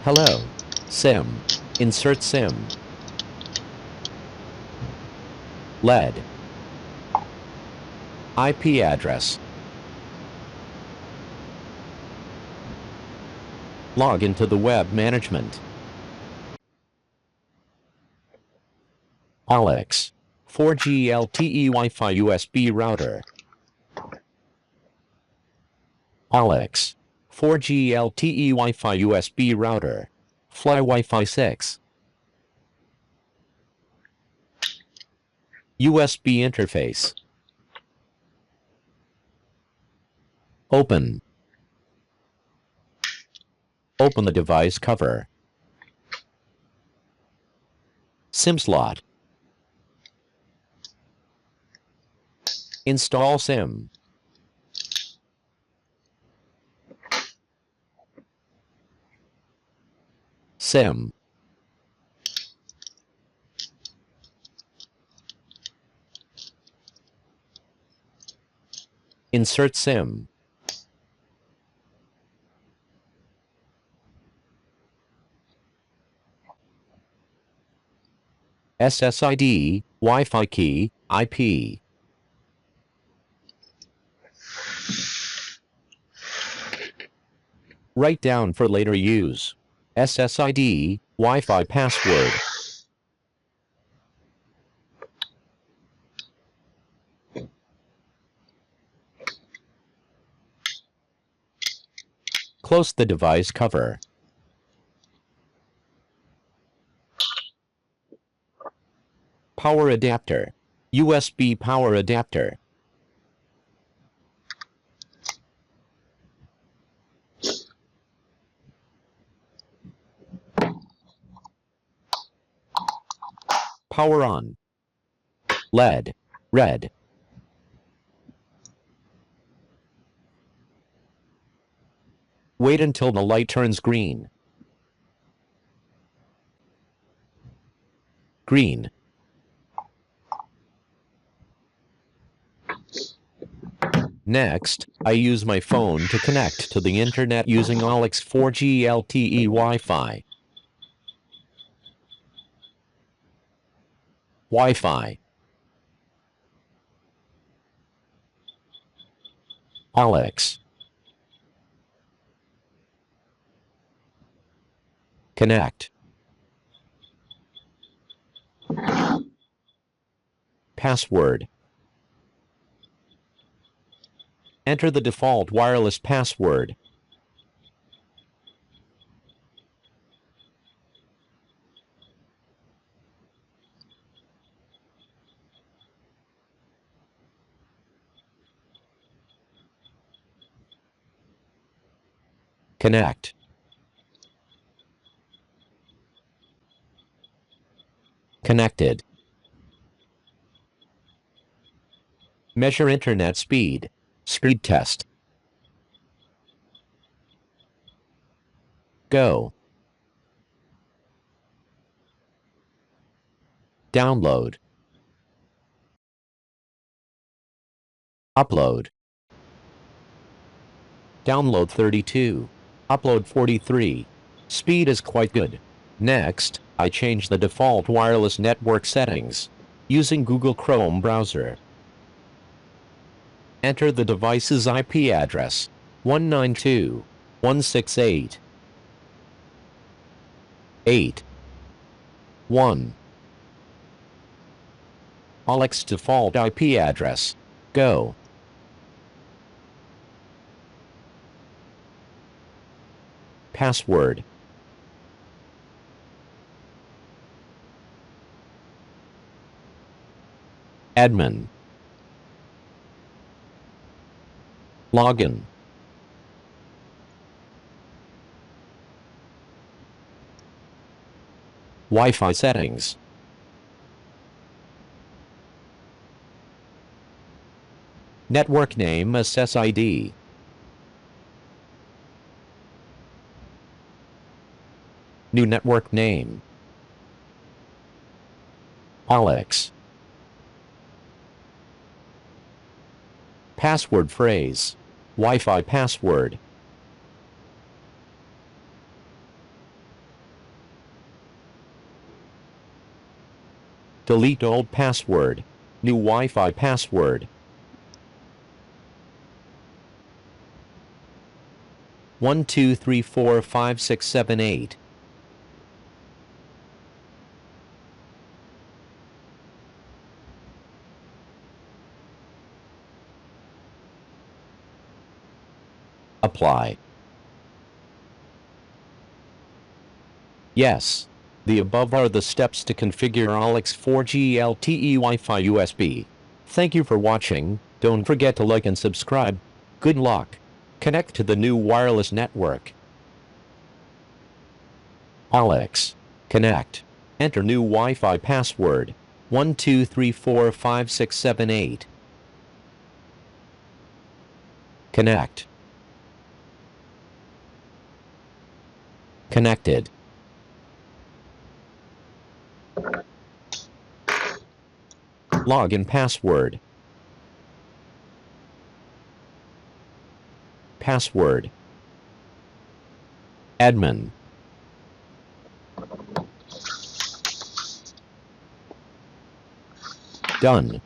Hello. SIM. Insert SIM. LED. IP address. Log into the web management. Olax. 4G LTE Wi-Fi USB Router. Olax. 4G LTE Wi-Fi USB Router. Fly Wi-Fi 6. USB interface. Open. Open the device cover. SIM slot. Install SIM. SIM. Insert SIM. SSID, Wi-Fi key, IP. Write down for later use. SSID, Wi-Fi password. Close the device cover. Power adapter. USB power adapter. Power on. LED. Red. Wait until the light turns green. Green. Next, I use my phone to connect to the internet using Olax 4G LTE Wi-Fi. Wi-Fi. Olax. Connect. Password. Enter the default wireless password. Connect. Connected. Measure internet speed. Speed test. Go. Download. Upload. Download 32. Upload 43. Speed is quite good. Next, I change the default wireless network settings using Google Chrome browser. Enter the device's IP address, 192.168.8.1. Olax default IP address. Go. Password. Admin. Login. Wi-Fi settings. Network name SSID. New network name. Olax. Password phrase. Wi-Fi password. Delete old password. New Wi-Fi password. 12345678. Apply. Yes. The above are the steps to configure Olax 4G LTE Wi-Fi USB. Thank you for watching. Don't forget to like and subscribe. Good luck. Connect to the new wireless network. Olax. Connect. Enter new Wi-Fi password. 12345678. Connect. Connected. Login password. Password. Admin. Done.